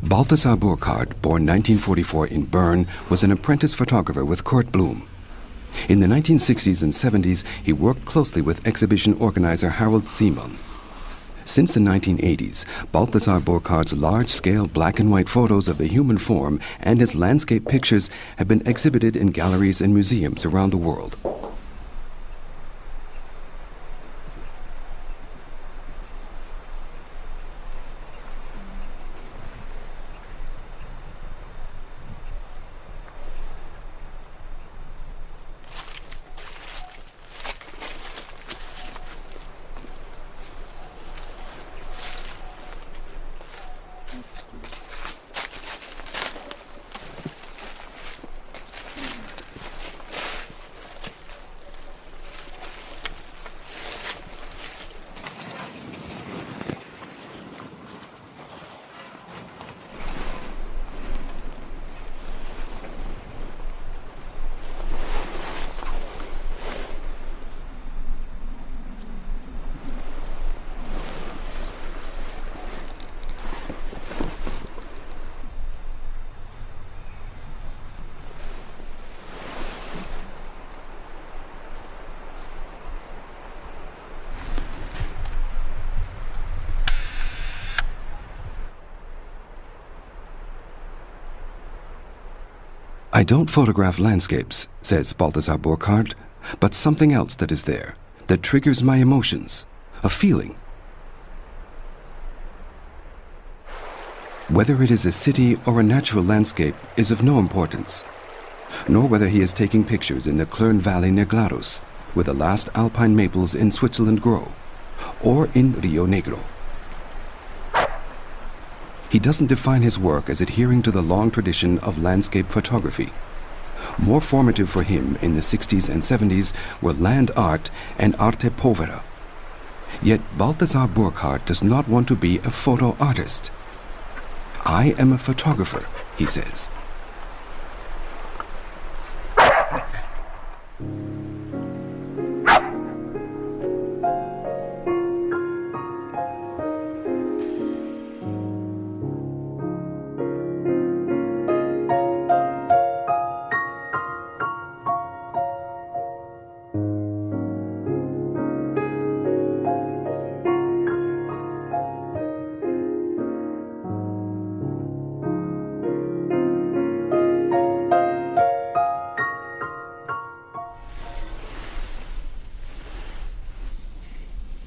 Balthasar Burkhard, born 1944 in Bern, was an apprentice photographer with Kurt Blum. In the 1960s and 70s, he worked closely with exhibition organizer Harold Ziemann. Since the 1980s, Balthasar Burkhard's large-scale black and white photos of the human form and his landscape pictures have been exhibited in galleries and museums around the world. I don't photograph landscapes, says Balthasar Burkhard, but something else that is there, that triggers my emotions, a feeling. Whether it is a city or a natural landscape is of no importance, nor whether he is taking pictures in the Klern Valley near Glarus, where the last alpine maples in Switzerland grow, or in Rio Negro. He doesn't define his work as adhering to the long tradition of landscape photography. More formative for him in the 60s and 70s were land art and arte povera. Yet Balthasar Burkhard does not want to be a photo artist. I am a photographer, he says.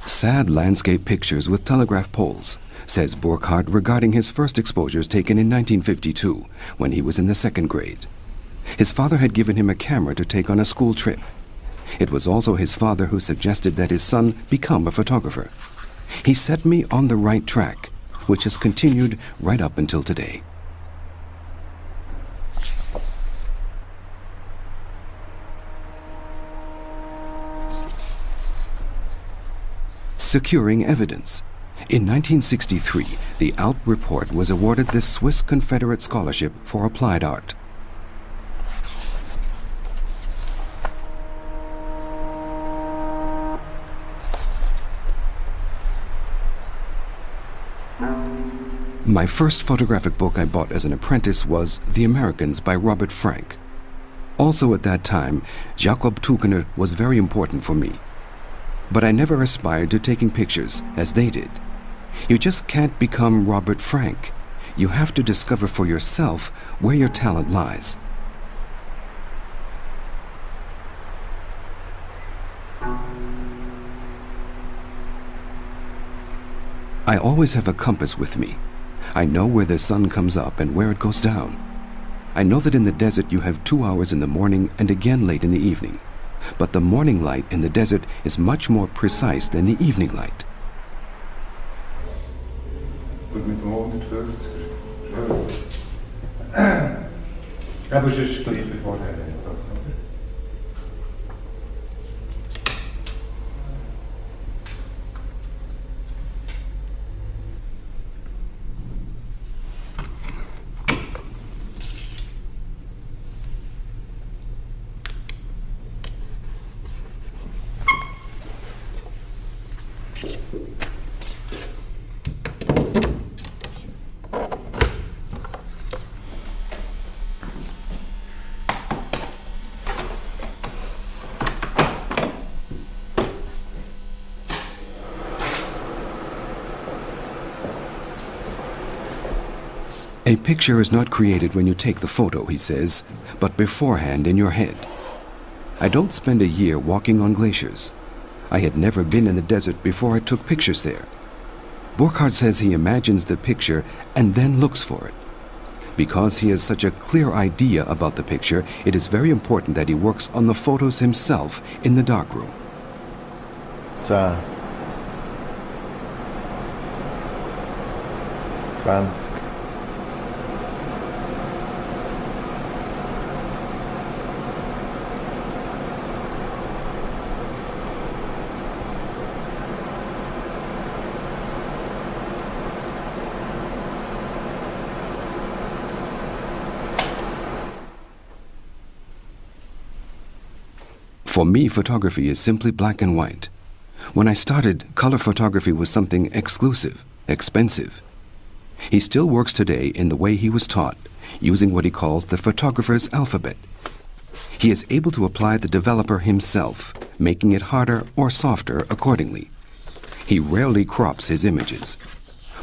Sad landscape pictures with telegraph poles, says Burkhard regarding his first exposures taken in 1952, when he was in the second grade. His father had given him a camera to take on a school trip. It was also his father who suggested that his son become a photographer. He set me on the right track, which has continued right up until today. Securing evidence. In 1963, the Alp Report was awarded the Swiss Confederate Scholarship for Applied Art. My first photographic book I bought as an apprentice was The Americans by Robert Frank. Also at that time, Jakob Tukener was very important for me. But I never aspired to taking pictures as they did. You just can't become Robert Frank. You have to discover for yourself where your talent lies. I always have a compass with me. I know where the sun comes up and where it goes down. I know that in the desert you have 2 hours in the morning and again late in the evening. But the morning light in the desert is much more precise than the evening light. Gut, mit dem 150. Aber es ist gleich wie vorher. A picture is not created when you take the photo, he says, but beforehand in your head. I don't spend a year walking on glaciers. I had never been in the desert before I took pictures there. Burkhard says he imagines the picture and then looks for it. Because he has such a clear idea about the picture, it is very important that he works on the photos himself in the darkroom. 10, 20. For me, photography is simply black and white. When I started, color photography was something exclusive, expensive. He still works today in the way he was taught, using what he calls the photographer's alphabet. He is able to apply the developer himself, making it harder or softer accordingly. He rarely crops his images.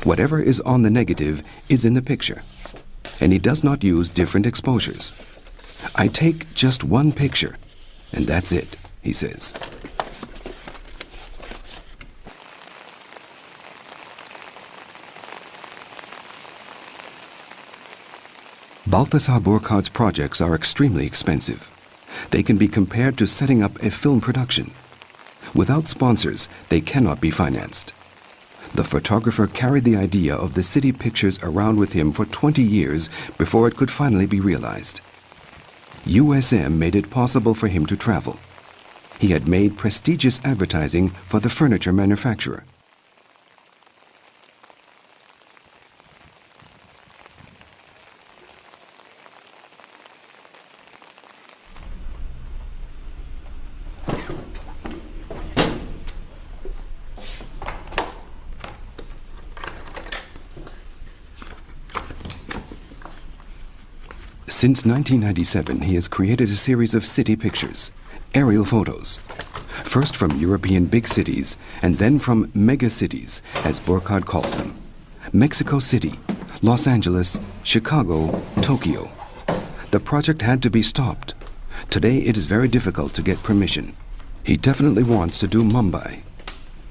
Whatever is on the negative is in the picture, and he does not use different exposures. I take just one picture, and that's it, he says. Balthasar Burkhard's projects are extremely expensive. They can be compared to setting up a film production. Without sponsors, they cannot be financed. The photographer carried the idea of the city pictures around with him for 20 years before it could finally be realized. USM made it possible for him to travel. He had made prestigious advertising for the furniture manufacturer. Since 1997, he has created a series of city pictures, aerial photos, first from European big cities and then from mega cities, as Burkhard calls them. Mexico City, Los Angeles, Chicago, Tokyo. The project had to be stopped. Today it is very difficult to get permission. He definitely wants to do Mumbai.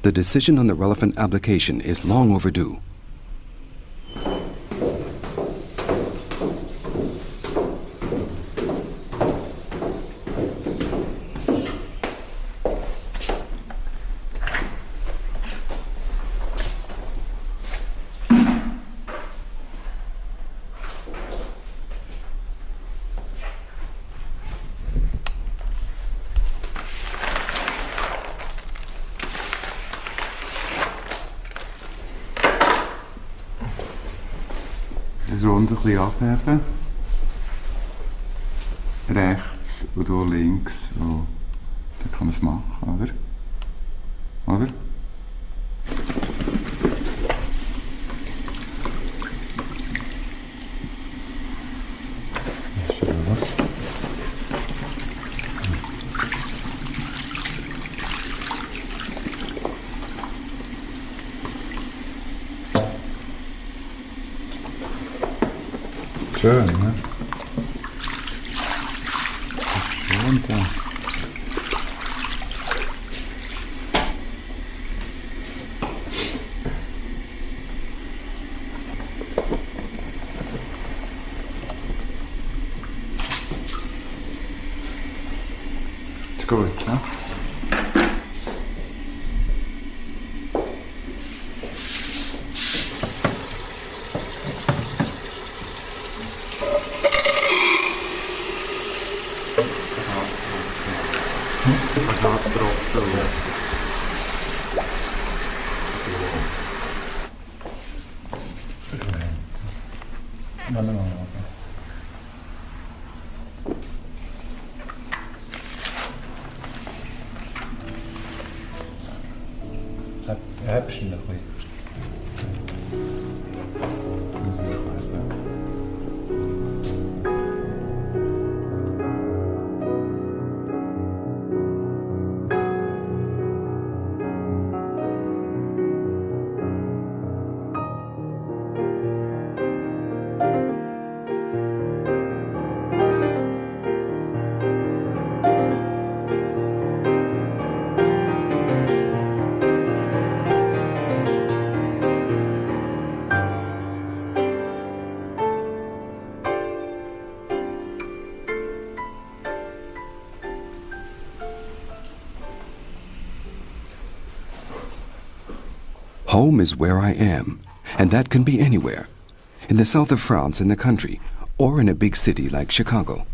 The decision on the relevant application is long overdue. Das Runde ein bisschen abheben. Rechts und hier links. Oh, da kann man es machen, oder? Oder? Schön, ne? Schön da. Ist gut, ne? Häppchen ein bisschen. Home is where I am, and that can be anywhere. In the south of France, in the country, or in a big city like Chicago.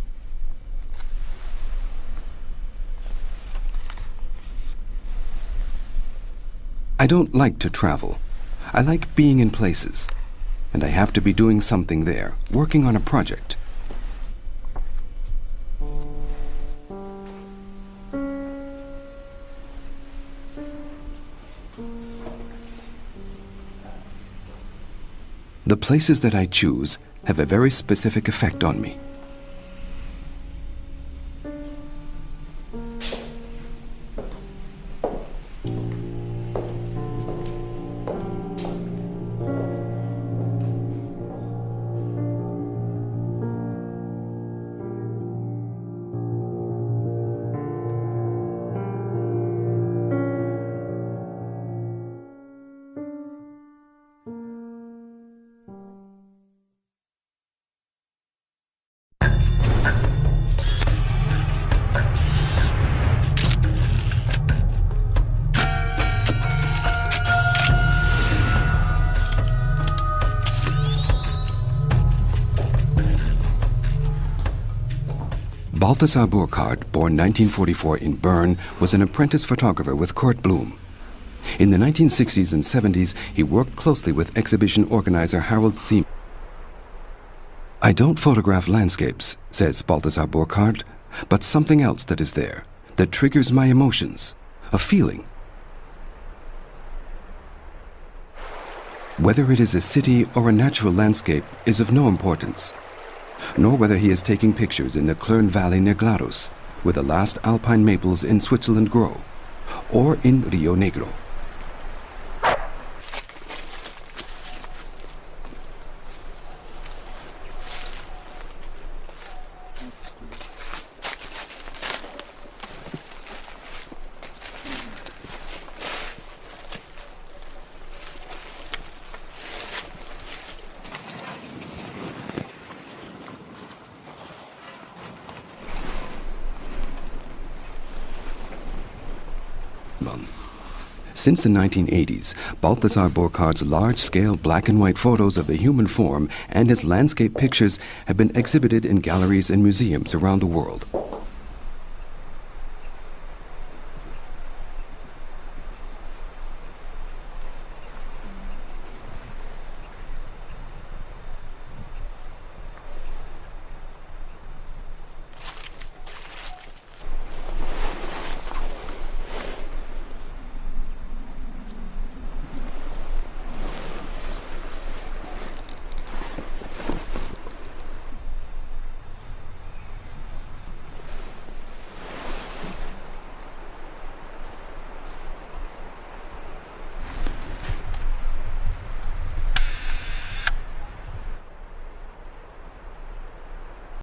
I don't like to travel. I like being in places, and I have to be doing something there, working on a project. The places that I choose have a very specific effect on me. Balthasar Burkhard, born 1944 in Bern, was an apprentice photographer with Kurt Blum. In the 1960s and 70s, he worked closely with exhibition organizer Harold Ziemann. I don't photograph landscapes, says Balthasar Burkhard, but something else that is there, that triggers my emotions, a feeling. Whether it is a city or a natural landscape is of no importance, nor whether he is taking pictures in the Klern Valley near Glarus, where the last alpine maples in Switzerland grow, or in Rio Negro. Since the 1980s, Balthasar Burkhard's large-scale black and white photos of the human form and his landscape pictures have been exhibited in galleries and museums around the world.